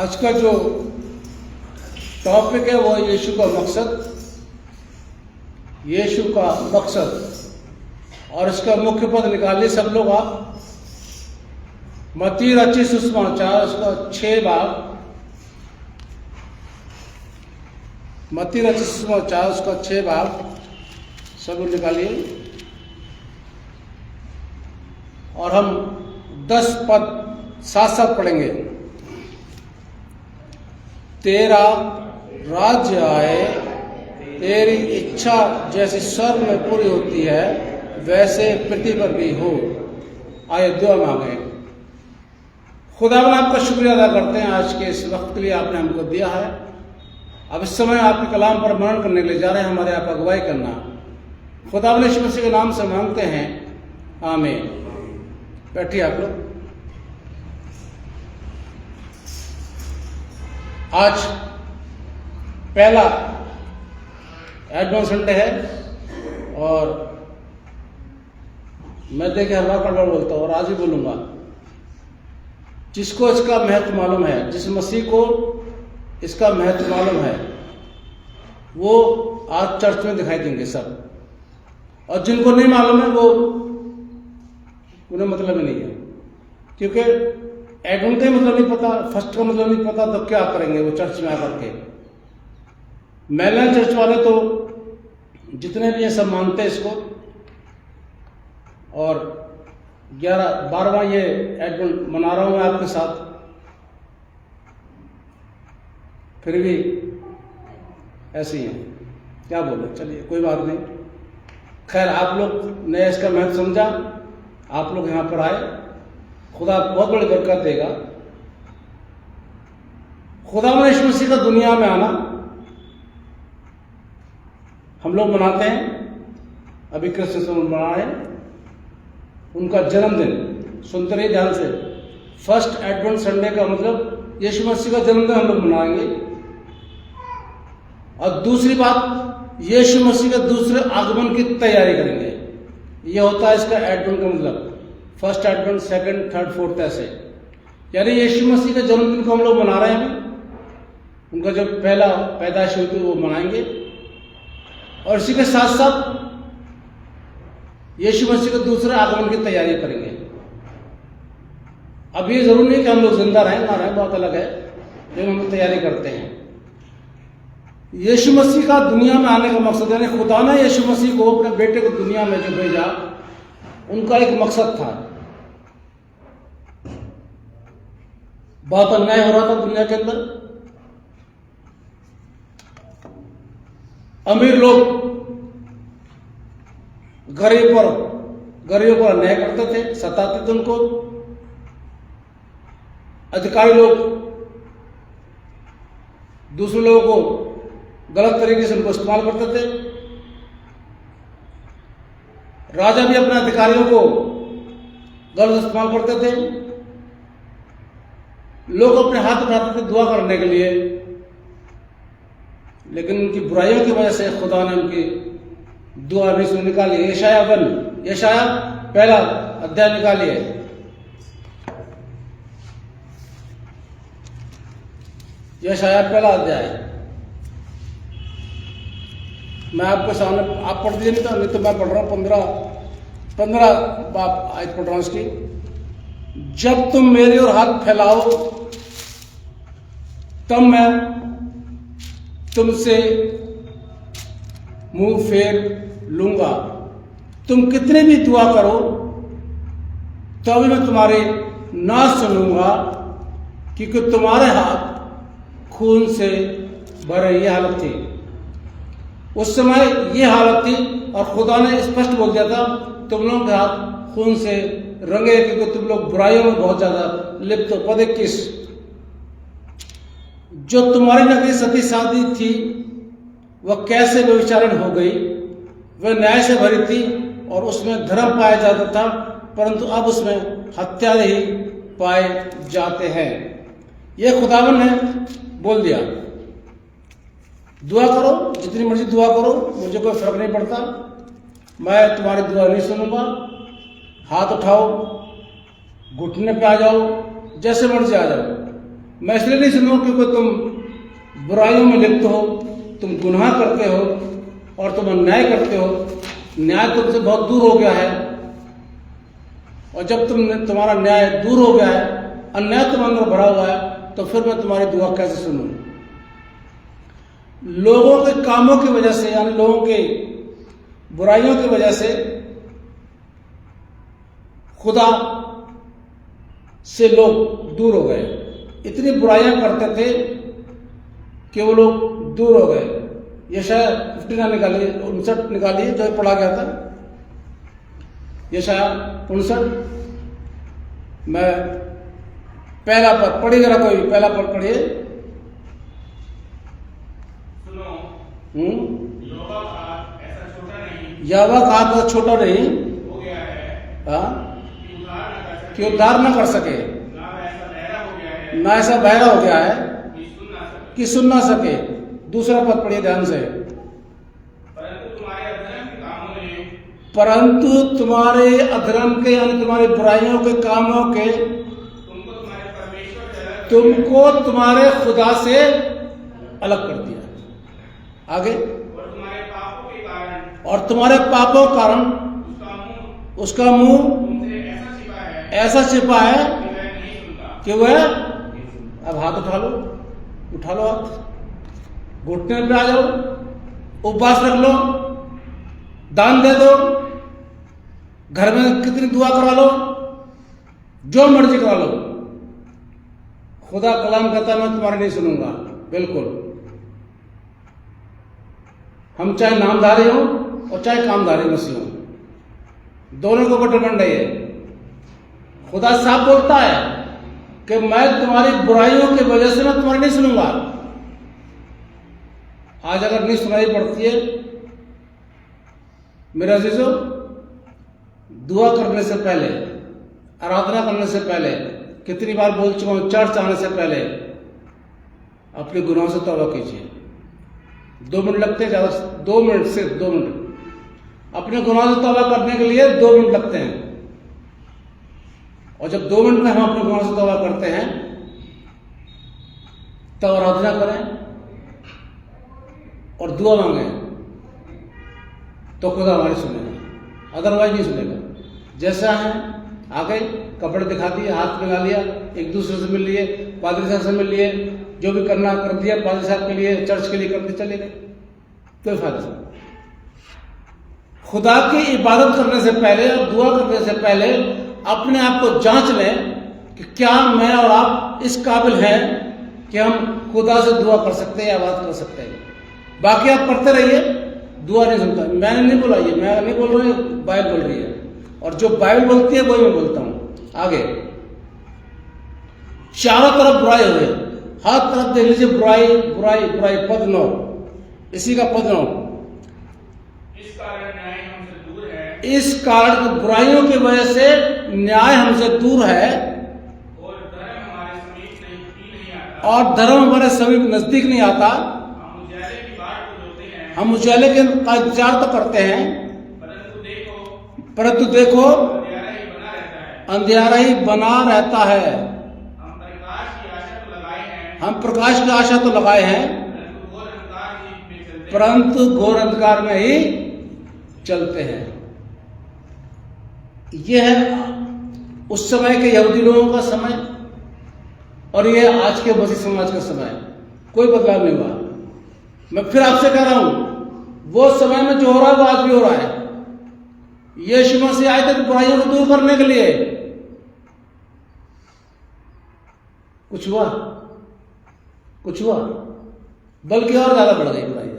आज का जो टॉपिक है वो यीशु का मकसद, यीशु का मकसद। और इसका मुख्य पद निकालिए सब लोग आप। मत्ती रचित सुसमाचार उसका 6 भाग, मत्ती रचित सुसमाचार उसका 6 भाग सब लोग निकालिए। और हम 10 पद साथ साथ पढ़ेंगे। तेरा राज्य आए, तेरी इच्छा जैसे स्वर्ग में पूरी होती है वैसे पृथ्वी पर भी हो। आइए दुआ मांगे। खुदावन आपका शुक्रिया अदा करते हैं आज के इस वक्त के लिए आपने हमको दिया है। अब इस समय आपके कलाम पर मनन करने के लिए जा रहे हैं, हमारे आप अगुवाई करना। खुदावन यीशु मसीह के नाम से मांगते हैं, आमीन। बैठिए आप लोग। आज पहला एडवेंट संडे है और मैं देखिए हर बार बोलता हूँ और आज भी बोलूंगा। जिसको इसका महत्व मालूम है, जिस मसीह को इसका महत्व मालूम है, वो आज चर्च में दिखाई देंगे सब। और जिनको नहीं मालूम है वो उन्हें मतलब ही नहीं है, क्योंकि एडवेंट का मतलब नहीं पता, फर्स्ट का मतलब नहीं पता, तो क्या करेंगे वो चर्च में आकर के। मेलन चर्च वाले तो जितने भी ये सब मानते हैं इसको, और 12वां ये एडवेंट मना रहा हूं मैं आपके साथ, फिर भी ऐसे ही है, क्या बोले। चलिए कोई बात नहीं। खैर आप लोग ने इसका महत्व समझा, आप लोग यहां पर आए, खुदा बहुत बड़ी बरकत देगा। खुदा यीशु मसीह का दुनिया में आना हम लोग मनाते हैं, अभी क्रिसमस मना रहे हैं, उनका जन्मदिन। सुनते रहिए ध्यान से। फर्स्ट एडवेंट संडे का मतलब यीशु मसीह का जन्मदिन हम लोग मनाएंगे। और दूसरी बात, यीशु मसीह के दूसरे आगमन की तैयारी करेंगे। यह होता है इसका एडवेंट का मतलब। First advent, second, third, fourth, ऐसे। यानी यीशु मसीह के जन्मदिन को हम लोग मना रहे हैं अभी। उनका जब पहला पैदाइश हुई थी वो मनाएंगे। और इसी के साथ साथ यीशु मसीह के दूसरे आगमन की तैयारी करेंगे। अब ये जरूरी नहीं कि हम लोग जिंदा रहें ना रहें, बहुत अलग है, लेकिन हम तैयारी करते हैं। यीशु मसीह का दुनिया में आने का मकसद, यानी खुदा ने यीशु मसीह को अपने बेटे को दुनिया में जो भेजा, उनका एक मकसद था। बहुत अन्याय हो रहा था दुनिया के अंदर। अमीर लोग गरीबों पर अन्याय करते थे, सताते थे उनको। अधिकारी लोग दूसरे लोगों को गलत तरीके से उनको इस्तेमाल करते थे। राजा भी अपने अधिकारियों को गलत इस्तेमाल करते थे। लोग अपने हाथ उठाते थे दुआ करने के लिए, लेकिन उनकी बुराइयों की वजह से खुदा ने उनकी दुआ नहीं सुन। निकालिए यशाया पहला अध्याय निकालिए। यशाया पहला अध्याय मैं आपके सामने, आप पढ़ दीजिए, नहीं तो मैं पढ़ रहा हूं। 15 आयत पढ़ रहा हूं इसकी। जब तुम मेरी ओर हाथ फैलाओ तब मैं तुमसे मुंह फेर लूंगा। तुम कितने भी दुआ करो तो भी मैं तुम्हारे ना सुनूंगा, क्योंकि तुम्हारे हाथ खून से भरे। ये हालत थी उस समय, ये हालत थी। और खुदा ने स्पष्ट बोल दिया था, तुम लोगों के हाथ खून से रंगे, क्योंकि तुम लोग बुराइयों में बहुत ज्यादा लिप्त हो। पद 21, जो तुम्हारी नगरी सती सादी थी वह कैसे व्यभिचारण हो गई। वह न्याय से भरी थी और उसमें धर्म पाया जाता था, परंतु अब उसमें हत्या ही पाए जाते हैं। यह खुदावन ने बोल दिया। दुआ करो, जितनी मर्जी दुआ करो, मुझे कोई फर्क नहीं पड़ता, मैं तुम्हारी दुआ नहीं सुनूंगा। हाथ उठाओ, घुटने पे आ जाओ, जैसे मर्जी आ जाओ, मैं इसलिए नहीं सुनूंगा क्योंकि तुम बुराइयों में लिप्त हो, तुम गुनाह करते हो और तुम अन्याय करते हो। न्याय तुमसे बहुत दूर हो गया है, और जब तुम्हारा न्याय दूर हो गया है, अन्याय तुम्हारे अंदर भरा हुआ है, तो फिर मैं तुम्हारी दुआ कैसे सुनूं? लोगों के कामों की वजह से, यानी लोगों के बुराइयों की वजह से खुदा से लोग दूर हो गए। इतनी बुराइयां करते थे कि वो लोग दूर हो गए। यशाया 59 निकालिए, 59 निकालिए, जो पढ़ा गया था। यशाया 59, मैं पहला पद पढ़िए जरा, कोई पहला पद पढ़िए। यहोवा का हाथ ऐसा छोटा नहीं हो गया है, हाँ, कि उद्धार न कर सके, कि उद्धार न कर सके, ना ऐसा बहरा हो गया है ना ऐसा बहरा हो गया है कि सुन ना सके। कि सुन ना सके। दूसरा पद पढ़िए ध्यान से। परंतु तुम्हारे अधर्म के, परंतु तुम्हारे अधर्म के, यानी तुम्हारी बुराइयों के कामों के तुमको तुम्हारे परमेश्वर से अलग, तुमको तुम्हारे खुदा से अलग कर दिया। आगे, और तुम्हारे पापों के कारण और तुम्हारे पापों के कारण उसका मुंह तुमसे ऐसा छिपा है ऐसा छिपा है कि वह नहीं सुनता। कि वह, अब हाथ उठा लो, उठा लो हाथ, घुटने पे आ जाओ, उपवास रख लो, दान दे दो, घर में कितनी दुआ करा लो, जो मर्जी करा लो, खुदा कलाम कहता मैं तुम्हारी नहीं सुनूंगा। बिल्कुल, हम चाहे नामधारी हो और चाहे कामधारी मसीह हो, दोनों को गठबंधन है। खुदा साफ बोलता है कि मैं तुम्हारी बुराइयों की वजह से मैं तुम्हारी नहीं सुनूंगा। आज अगर नहीं सुनाई पड़ती है मेरा अजीजों, दुआ करने से पहले, आराधना करने से पहले, कितनी बार बोल चुका हूं, चर्च आने से पहले अपने गुनाहों से तौबा कीजिए। 2 मिनट लगते हैं, ज्यादा 2 मिनट, सिर्फ 2 मिनट। अपने गुनाहों से तौबा करने के लिए 2 मिनट लगते हैं, और जब 2 मिनट में हम अपने गुनाहों से तौबा करते हैं तब आराधना करें और दुआ मांगे, तो खुदा हमारी सुनेगा, अदरवाइज नहीं सुनेगा। जैसा है, आ गए, कपड़े दिखा दिए, हाथ मिला लिया, एक दूसरे से मिल लिए, पादरी साहब से मिल लिए, जो भी करना कर दिया, पादरी साहब के लिए, चर्च के लिए कर दिए, चले गए, कोई फायदा नहीं। खुदा की इबादत करने से पहले और दुआ करने से पहले अपने आप को जांच लें कि क्या मैं और आप इस काबिल हैं कि हम खुदा से दुआ कर सकते हैं या बात कर सकते हैं। बाकी आप पढ़ते रहिए, दुआ नहीं सुनता। मैंने नहीं बोला, ये मैं नहीं बोल रहा हूँ, बाइबल बोल रही है, और जो बाइबल बोलती है वही मैं बोलता हूँ। आगे, चारों तरफ बुराई हुए, हर तरफ देख लीजिए बुराई बुराई बुराई। पद 9, इसी का पद 9, इस कारण न्याय हमसे दूर है, इस कारण बुराइयों की वजह से न्याय हमसे दूर है, और धर्म हमारे समीप नहीं आता। और धर्म हमारे समीप नजदीक नहीं आता। हम उजाले की बाट को जोते हैं, हम उजाले के इंतजार तो करते हैं, परंतु देखो अंधेरा ही बना रहता है। अंधेरा ही बना रहता है। हम प्रकाश की आशा तो लगाए हैं, हम प्रकाश की आशा तो लगाए हैं, परंतु घोर अंधकार ही में चलते हैं। परंतु घोर अंधकार में ही चलते हैं। यह है उस समय के यहूदी लोगों का समय, और यह आज के मसीह समाज का समय। कोई बदलाव नहीं हुआ। मैं फिर आपसे कह रहा हूं, वो समय में जो हो रहा है वो आज भी हो रहा है। यीशु मसीह आए थे बुराइयों को दूर करने के लिए। कुछ हुआ? कुछ हुआ? बल्कि और ज्यादा बढ़ गई बुराई।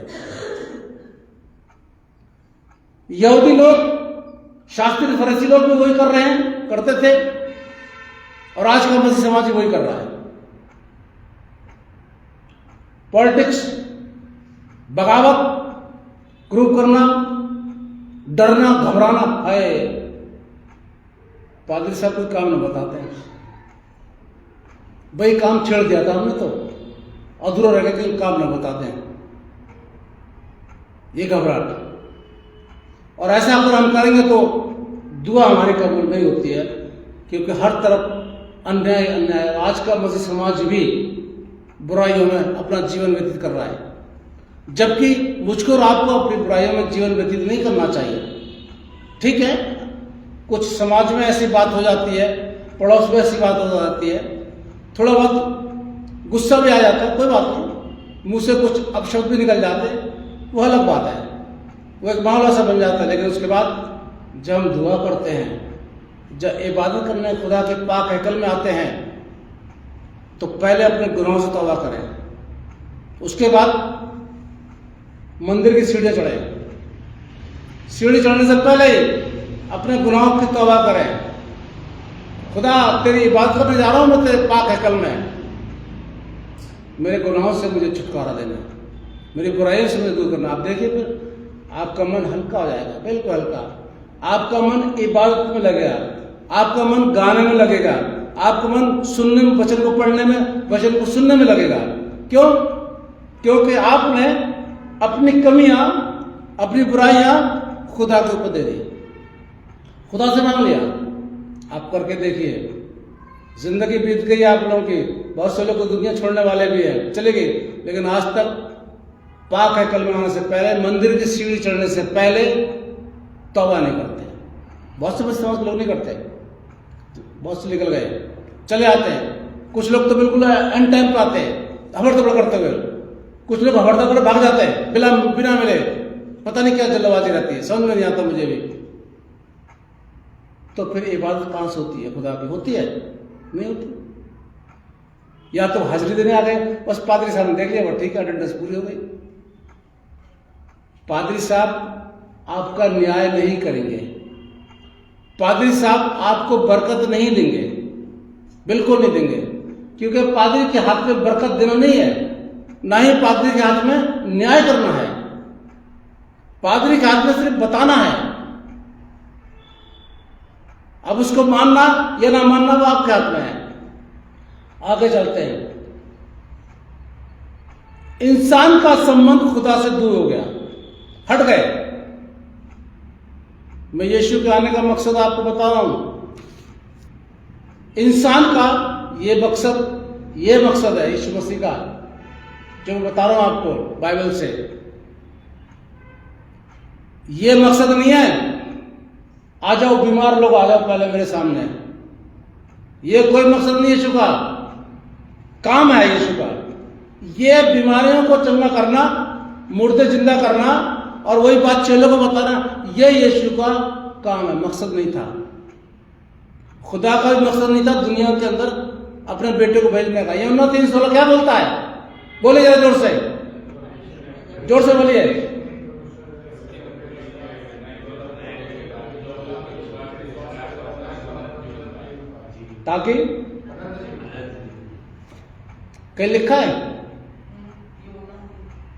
यहूदी लोग, शास्त्री फरीसी लोग भी वही कर रहे हैं, करते थे, और आज का मसीह समाज भी वही कर रहा है। पॉलिटिक्स, बगावत, ग्रुप करना, डरना, घबराना है। पादरी साहब कोई काम न बताते हैं, भाई काम छेड़ दिया था हमने, तो अधूरा रह गया कि काम न बताते हैं, ये घबराहट। और ऐसा अगर हम करेंगे तो दुआ हमारी कबूल नहीं होती है, क्योंकि हर तरफ अन्याय अन्याय। आज का मसीह समाज भी बुराइयों में अपना जीवन व्यतीत कर रहा है, जबकि मुझको और आपको अपनी बुराइयों में जीवन व्यतीत नहीं करना चाहिए। ठीक है, कुछ समाज में ऐसी बात हो जाती है, पड़ोस में ऐसी बात हो जाती है, थोड़ा बहुत गुस्सा भी आ जाता है, कोई बात नहीं, मुंह से कुछ अपशब्द भी निकल जाते, वो अलग बात है, वो एक मामला सा बन जाता है। लेकिन उसके बाद जब हम दुआ करते हैं, जब इबादत करने खुदा के पाक हैकल में आते हैं, तो पहले अपने गुनाहों से तौबा करें, उसके बाद मंदिर की सीढ़ियां चढ़े। सीढ़ी चढ़ने से पहले ही अपने गुनाहों की तौबा करें। खुदा तेरी इबादत करने जा रहा हूं मैं तेरे पाक हैकल में, मेरे गुनाहों से मुझे छुटकारा देना, मेरी बुराइयों से मुझे दूर करना। आप देखिए, फिर आपका मन हल्का हो जाएगा, बिल्कुल हल्का। आपका मन इबादत में लगेगा, आपका मन गाने में लगेगा, आपका मन सुनने में, वचन को पढ़ने में, वचन को सुनने में लगेगा। क्यों? क्योंकि आपने अपनी कमियां, अपनी बुराइयां खुदा के ऊपर दे दी, खुदा से मांग लिया। आप करके देखिए, जिंदगी बीत गई आप लोगों की, बहुत से लोग तो दुनिया छोड़ने वाले भी हैं, चले गए, लेकिन आज तक पाक हैकल में आने से पहले, मंदिर की सीढ़ी चढ़ने से पहले तौबा नहीं करते। बहुत से समाज के लोग नहीं करते, बहुत से निकल गए, चले आते हैं। कुछ लोग तो बिल्कुल एंड टाइम पे आते हैं, हबड़ करते हुए। कुछ लोग हबड़ भाग जाते हैं बिना मिले, पता नहीं क्या जल्दबाजी रहती है, समझ में नहीं आता मुझे भी। तो फिर इबादत कहां से होती है? खुदा की होती है? नहीं होती। या तो हाजिरी देने आ गए, बस पादरी साहब ने देख लिया, वो ठीक है, अटेंडेंस पूरी हो गई। पादरी साहब आपका न्याय नहीं करेंगे, पादरी साहब आपको बरकत नहीं देंगे, बिल्कुल नहीं देंगे, क्योंकि पादरी के हाथ में बरकत देना नहीं है, ना ही पादरी के हाथ में न्याय करना है। पादरी के हाथ में सिर्फ बताना है। अब उसको मानना या ना मानना वो आपके हाथ में है। आगे चलते हैं। इंसान का संबंध खुदा से दूर हो गया, हट गए। मैं यीशु के आने का मकसद आपको बता रहा हूं। इंसान का ये मकसद है यीशु मसीह का, जो मैं बता रहा हूं आपको बाइबल से। ये मकसद नहीं है आ जाओ बीमार लोग आ जाओ पहले मेरे सामने, ये कोई मकसद नहीं यीशु का। काम है यीशु का ये बीमारियों को चंगा करना, मुर्दे जिंदा करना और वही बात चेलों को बताना, ये यीशु का काम है, मकसद नहीं था। खुदा का भी मकसद नहीं था दुनिया के अंदर अपने बेटे को भेजने का। यूहन्ना 3:16 क्या बोलता है? बोले जरा जोर से बोलिए। ताकि कहीं लिखा है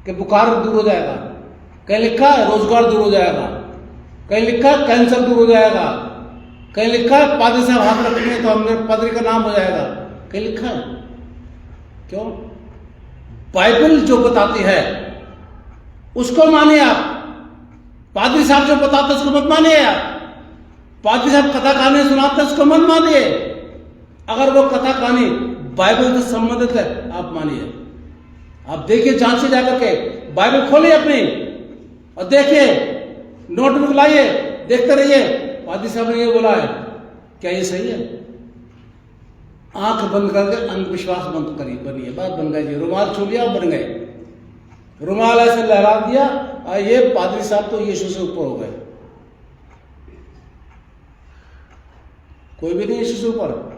कि बुखार दूर हो जाएगा, कहीं लिखा है रोजगार दूर हो जाएगा, कहीं लिखा है कैंसर दूर हो जाएगा, कहीं लिखा है पादरी साहब हाथ रखेंगे तो हमने पादरी का नाम हो जाएगा, कहीं लिखा है? क्यों? बाइबल जो बताती है उसको मानिए आप। पादरी साहब जो बताते उसको मत मानिए आप। पादरी साहब कथा कहानी सुनाते उसको मत मानिए। अगर वो कथा कहानी बाइबल से संबंधित है आप मानिए। आप देखिए, जांचिए जाकर के, बाइबल खोलिए अपनी और देखिए, नोटबुक लाइए, देखते रहिए पादरी साहब ने ये बोला है, क्या ये सही है? आंख बंद करके अंधविश्वास बंद करिए, बनिए, बात बन गई। रुमाल छू लिया बन गए, रुमाल ऐसे लहरा दिया और ये पादरी साहब तो यीशु से ऊपर हो गए। कोई भी नहीं यीशु से ऊपर,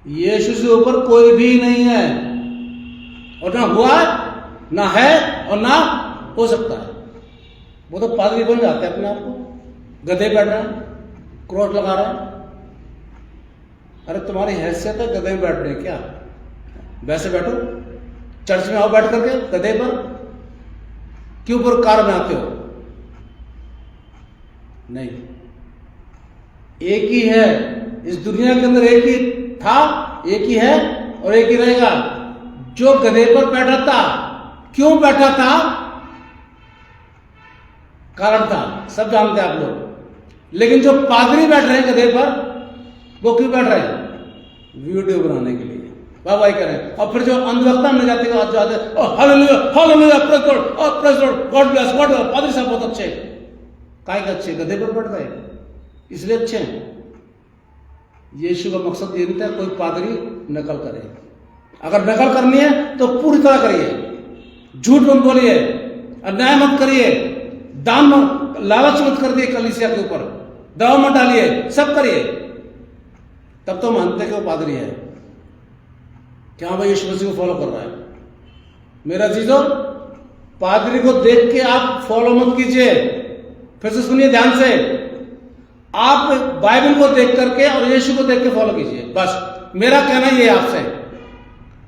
यीशु से ऊपर कोई भी नहीं है, और ना हुआ ना है और ना हो सकता है। वो तो पादरी बन जाते हैं अपने आप को, गधे बैठ रहे हैं, क्रोध लगा रहे हैं। अरे तुम्हारी हैसियत है गधे में बैठ रहे क्या? वैसे बैठो, चर्च में आओ बैठ करके गधे पर, क्यों पर कार में आते हो? नहीं, एक ही है इस दुनिया के अंदर, एक ही था, एक ही है और एक ही रहेगा। जो गधे पर बैठा था, क्यों बैठा था? कारण था, सब जानते हैं आप लोग। लेकिन जो पादरी बैठ रहे हैं गधे पर, वो क्यों बैठ रहे हैं? वीडियो बनाने के लिए वाह वाह करें। और फिर जो अंधभक्ता मिल जाते हैं जाते हालेलुया हालेलुया प्रेज गॉड और प्रेज गॉड ब्लेस गॉड। पादरी साहब बहुत अच्छे, काय के अच्छे, गधे पर बैठ गए इसलिए अच्छे हैं। यीशु का मकसद ये नहीं था कोई पादरी नकल करे। अगर नकल करनी है तो पूरी तरह करिए, झूठ मत बोलिए, अन्याय मत करिए, दान मत, लालच मत कर दिए कलीसिया के ऊपर, दवा मत डालिए, सब करिए, तब तो मानते कि वो पादरी है, क्या भाई यीशु मसीह को फॉलो कर रहा है। मेरा चीजों, पादरी को देख के आप फॉलो मत कीजिए। फिर से सुनिए ध्यान से, आप बाइबल को देख करके और यीशु को देख के फॉलो कीजिए। बस मेरा कहना ये है आपसे,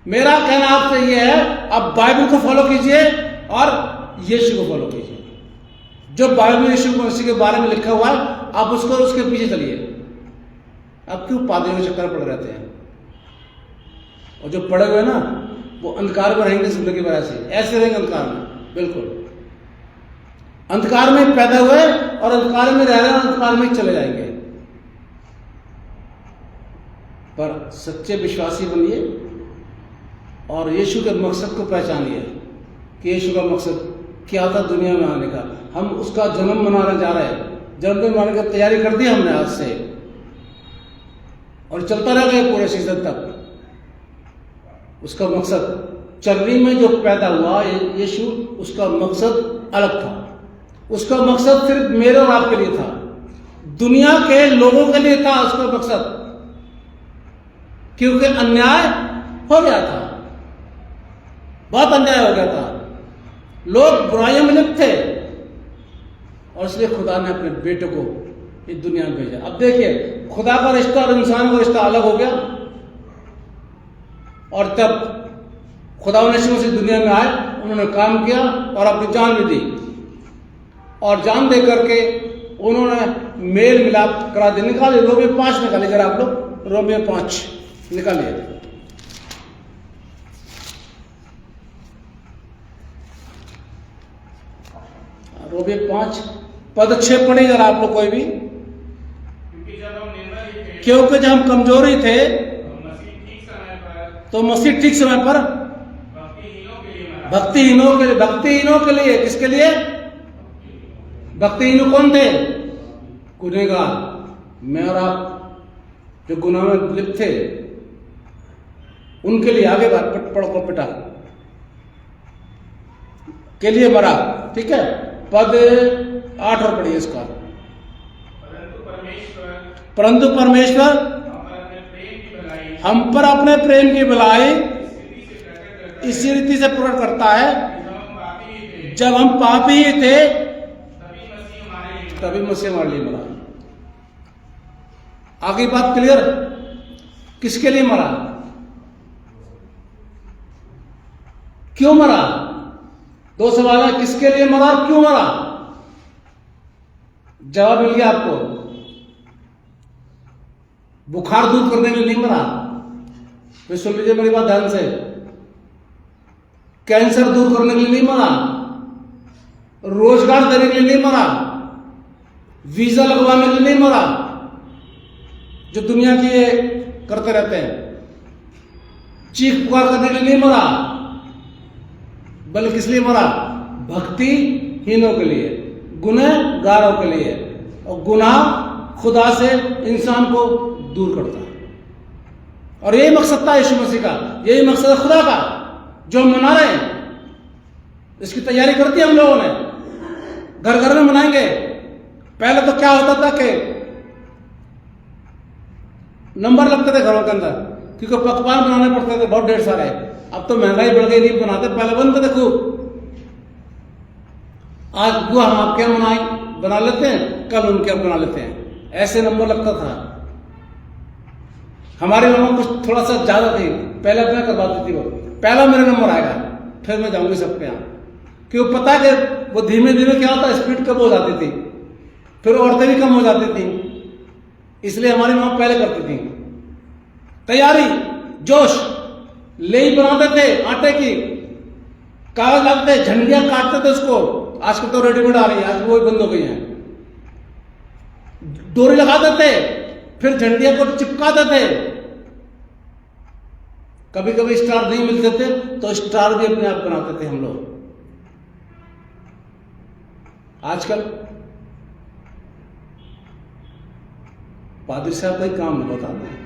मेरा कहना आपसे ये है, आप बाइबल को फॉलो कीजिए और यीशु को फॉलो कीजिए। जो बाइबल में यीशु मसीह के बारे में लिखा हुआ है आप उसको उसके पीछे चलिए। अब क्यों पादरियों के चक्कर पड़ रहते हैं? और जो पड़े हुए ना वो अंधकार में रहेंगे जिंदगी भर, ऐसे रहेंगे अंधकार में, बिल्कुल अंधकार में पैदा हुए और अंधकार में रह रहे हैं, अंधकार में चले जाएंगे। पर सच्चे विश्वासी बनिए और यीशु के मकसद को पहचानिए कि यीशु का मकसद क्या था दुनिया में आने का। हम उसका जन्म मनाने जा रहे हैं, जन्मदिन मनाने की तैयारी कर दी हमने आज से और चलता रहेगा पूरे सीजन तक। उसका मकसद चरनी में जो पैदा हुआ यीशु, उसका मकसद अलग था। उसका मकसद सिर्फ मेरे और आपके लिए था, दुनिया के लोगों के लिए था उसका मकसद, क्योंकि अन्याय हो गया था, बहुत अन्याय हो गया था, लोग बुराइयों में लिप्त थे और इसलिए खुदा ने अपने बेटे को इस दुनिया में भेजा। अब देखिए खुदा का रिश्ता और इंसान का रिश्ता अलग हो गया और तब खुदा ने से दुनिया में आए, उन्होंने काम किया और अपनी जान भी दी और जान दे करके उन्होंने मेल मिलाप करा दे। निकालिए रोमियो 5 निकालिए जरा आप लोग, रोमियो 5 निकालिए। रोमियो 5 पद 6 पढ़िए जरा आप लोग कोई भी। क्योंकि जब हम कमजोर ही थे तो मसीह ठीक समय पर भक्तिहीनों के लिए किसके लिए? भक्तिहीन कौन थे? गुनहगार, मैं और आप जो गुनाह में लिप्त थे उनके लिए आगे पढ़ो पिटा के लिए मरा। ठीक है, पद 8 और पढ़िए इसका। परंतु परमेश्वर हम पर अपने प्रेम की भलाई इसी रीति से प्रकट करता है, जब हम पापी ही थे तभी मसीह हमारे लिए मरा। आगे बात क्लियर? किसके लिए मरा, क्यों मरा? 2 सवाल है, किसके लिए मरा और क्यों मरा? जवाब मिल गया आपको। बुखार दूर करने के लिए नहीं मरा, फिर सुन लीजिए मेरी बात ध्यान से। कैंसर दूर करने के लिए नहीं मरा, रोजगार देने के लिए नहीं मरा, वीजा लगवाने के लिए नहीं मरा, जो दुनिया की ये करते रहते हैं, चीख पुकार करने के लिए नहीं मरा, बल्कि किस लिए मरा? भक्तिहीनों के लिए, गुनहगारों के लिए। और गुनाह खुदा से इंसान को दूर करता है और यही मकसद था यीशु मसीह का, यही मकसद है खुदा का जो हम मना रहे हैं। इसकी तैयारी करती है हम लोगों ने, घर घर में मनाएंगे। पहले तो क्या होता था कि नंबर लगते थे घरों के अंदर, क्योंकि पकवान बनाने पड़ते थे बहुत ढेर सारे। अब तो महंगाई बढ़ गई, नहीं बनाते, पहले बनते थे खूब। आज बुआ हम आपके यहाँ बना लेते हैं, कल उनके यहाँ बना लेते हैं, ऐसे नंबर लगता था। हमारी मम्मा कुछ थोड़ा सा ज्यादा थी, पहले अपना करवाती थी, वो पहला मेरा नंबर आएगा फिर मैं जाऊंगी सबके यहाँ, क्योंकि पता है कि वो धीमे धीमे क्या होता है, स्पीड कम हो जाती थी, फिर औरतें भी कम हो जाती थी, इसलिए हमारी माँ पहले करती थी। तैयारी, जोश, लेई बनाते थे आटे की, कागज लाते थे, झंडियां काटते थे उसको। आजकल तो रेडीमेड आ रही है, आज वो बंद हो गई है। डोरी लगाते थे, फिर झंडियां को चिपकाते थे, कभी कभी स्टार नहीं मिलते थे तो स्टार भी अपने आप बनाते थे हम लोग। आजकल पादरी साहब कोई काम नहीं बताते हैं।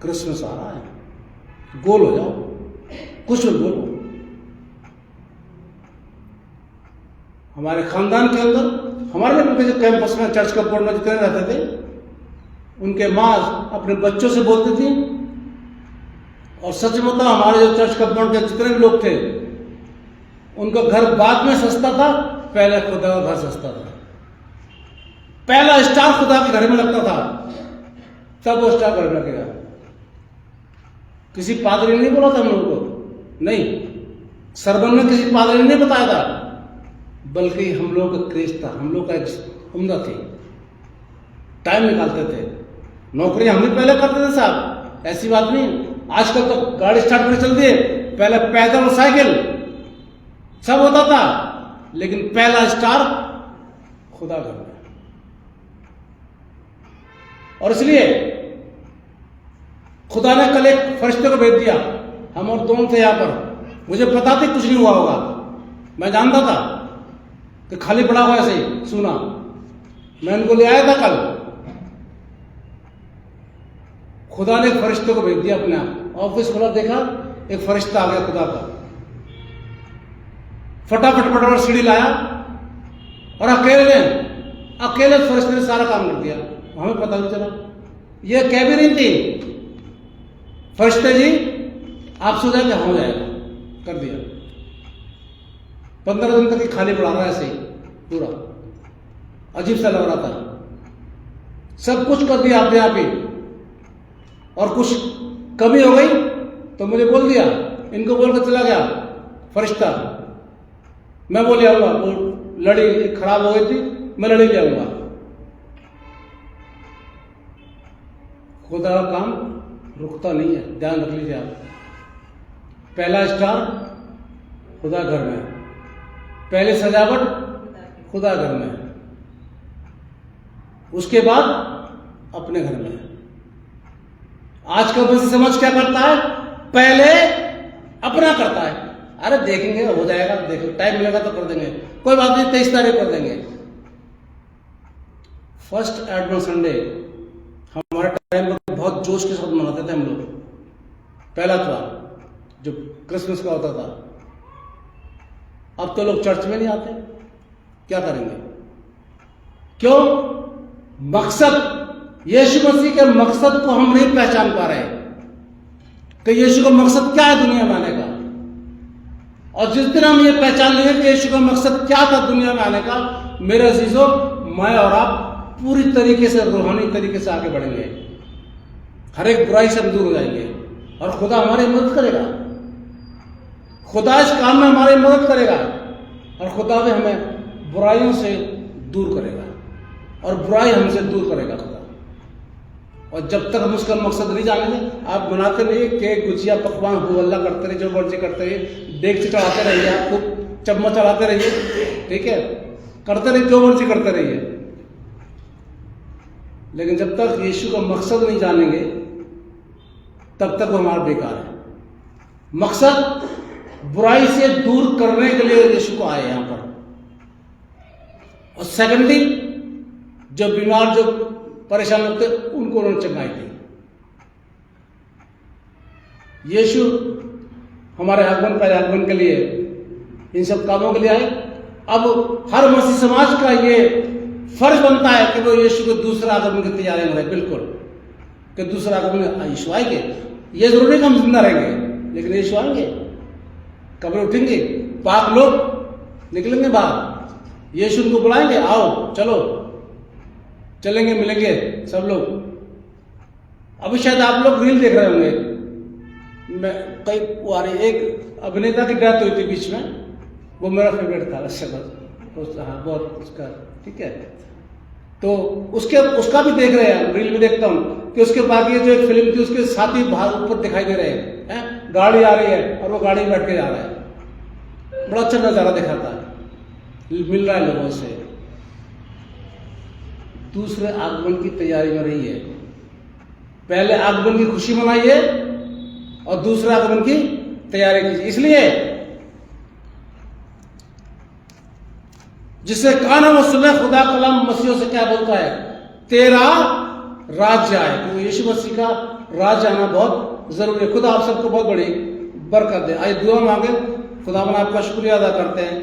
क्रिसमस आ रहा है, गोल हो जाओ, कुछ भी बोलो। हमारे खानदान के अंदर, हमारे उनके जो कैंपस में चर्च कंपाउंड में जितने रहते थे, उनके माँ अपने बच्चों से बोलती थी, और सच में हमारे जो चर्च कंपाउंड के जितने भी लोग थे, उनका घर बाद में सस्ता था, पहले खुदा का घर सस्ता था। पहला स्टार खुदा के घर में लगता था, तब वो स्टार घर में लगेगा। किसी पादरी ने नहीं बोला था हम लोगों को, नहीं, सरबन में किसी पादरी ने नहीं बताया था, बल्कि हम लोग का क्रेज था, हम लोग का एक उम्दा थी, टाइम निकालते थे। नौकरी हम भी पहले करते थे साहब, ऐसी बात नहीं। आजकल तो गाड़ी स्टार्ट करके चलती है, पहले पैदल और साइकिल सब होता था, लेकिन पहला स्टार खुदा घर में। और इसलिए खुदा ने कल एक फरिश्ते को भेज दिया, हम और दोनों थे यहां पर। मुझे पता थी कुछ नहीं हुआ होगा, मैं जानता था कि खाली पड़ा हुआ ऐसे ही सुना। मैं उनको ले आया था कल, खुदा ने एक फरिश्ते को भेज दिया अपने आप। ऑफिस खुला, देखा एक फरिश्ता आ गया खुदा का, फटाफट सीढ़ी लाया और अकेले फरिश्ते ने सारा काम कर दिया। हमें पता नहीं चला, ये कह भी नहीं थी, फरिश्ते जी आप सो जाएंगे, हो जाएगा, कर दिया। 15 दिन तक ही खाली पड़ा रहा ऐसे ही, पूरा अजीब सा लग रहा था। सब कुछ कर दिया आपने आप ही, और कुछ कमी हो गई तो मुझे बोल दिया, इनको बोल कर चला गया फरिश्ता। मैं बोले आऊंगा, वो लड़ी खराब हो गई थी, मैं लड़ी ले आऊंगा। खुदा का काम रुकता नहीं है, ध्यान रख लीजिए आप। पहला स्टार खुदा घर में, पहले सजावट खुदा घर में, उसके बाद अपने घर में। आज का बस समझ क्या करता है, पहले अपना करता है। अरे देखेंगे, हो जाएगा, देखेंगे, टाइम मिलेगा तो कर देंगे, कोई बात नहीं, 23 तारीख कर देंगे। फर्स्ट एडवेंट संडे हमारे टाइम पर बहुत जोश के साथ मनाते थे हम लोग, पहला त्योहार जो क्रिसमस का होता था। अब तो लोग चर्च में नहीं आते, क्या करेंगे? क्यों? मकसद, यीशु मसीह के मकसद को हम नहीं पहचान पा रहे कि यीशु का मकसद क्या है दुनिया में आने का। और जिस दिन हम ये पहचान लेंगे कि यीशु का मकसद क्या था दुनिया में आने का, मेरे अजीजों, मैं और आप पूरी तरीके से, रूहानी तरीके से आगे बढ़ेंगे, हर एक बुराई से हम दूर हो जाएंगे, और खुदा हमारी मदद करेगा। खुदा इस काम में हमारी मदद करेगा, और खुदा भी हमें बुराइयों से दूर करेगा, और बुराई हमसे दूर करेगा खुदा। और जब तक हम उसका मकसद नहीं जानेंगे, आप बनाते रहिए, केक, गुजिया, पकवान, हुल्ला करते रहिए, जो मर्जी करते रहिए, डेगची चढ़ाते रहिए, आप खूब चम्मच चढ़ाते रहिए, ठीक है, करते रहिए, जो मर्जी करते रहिए। लेकिन जब तक यीशु का मकसद नहीं जानेंगे, तब तक वो हमारा बेकार है। मकसद बुराई से दूर करने के लिए यीशु को आए यहां पर। और सेकेंडली, जो बीमार, जो परेशान होते, उनको उन्होंने चंगाई दी। यीशु हमारे आगमन के लिए, इन सब कामों के लिए आए। अब हर मसीह समाज का ये फर्ज बनता है कि वो यीशु को दूसरा आगमन की तैयारी में रहे, बिल्कुल, कि दूसरा आगमन यीशु आएंगे। ये जरूरी कि हम जिंदा रहेंगे, लेकिन यीशु आएंगे, कब्र उठेंगे, पाक लोग निकलेंगे बाहर, यीशु उनको बुलाएंगे, आओ चलो, चलेंगे, मिलेंगे सब लोग। अभी शायद आप लोग रील देख रहे होंगे, मैं कई एक अभिनेता की डेथ हुई थी बीच में, वो मेरा फेवरेट था, हाँ बहुत उसका, ठीक है, तो उसका भी देख रहे हैं, रील में देखता हूँ कि उसके बाकी जो एक फिल्म थी, उसके साथी बाहर ऊपर दिखाई दे रहे हैं, गाड़ी आ रही है और वो गाड़ी में बैठ के जा रहा है। बड़ा अच्छा नजारा दिखाता है, मिल रहा है लोगों से। दूसरे आगमन की तैयारी में रही है, पहले आगमन की खुशी मनाइए और दूसरे आगमन की तैयारी कीजिए। इसलिए जिससे काना वो सुने, खुदा कलाम मसीह से क्या बोलता है, तेरा राज्य आए। क्योंकि यीशु मसीह का राज्य आना बहुत जरूरी है। खुदा आप सबको बहुत बड़ी बरकत दे। आइए दुआ मांगे। खुदा मन आपका शुक्रिया अदा करते हैं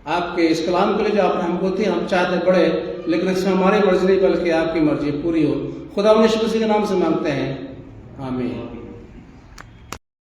आपके इस कलाम के लिए जो आपने हमको दी। हम चाहते बढ़े, लेकिन इसमें हमारी मर्जी नहीं बल्कि आपकी मर्जी पूरी हो। खुदा यीशु मसीह के नाम से मांगते हैं, आमीन।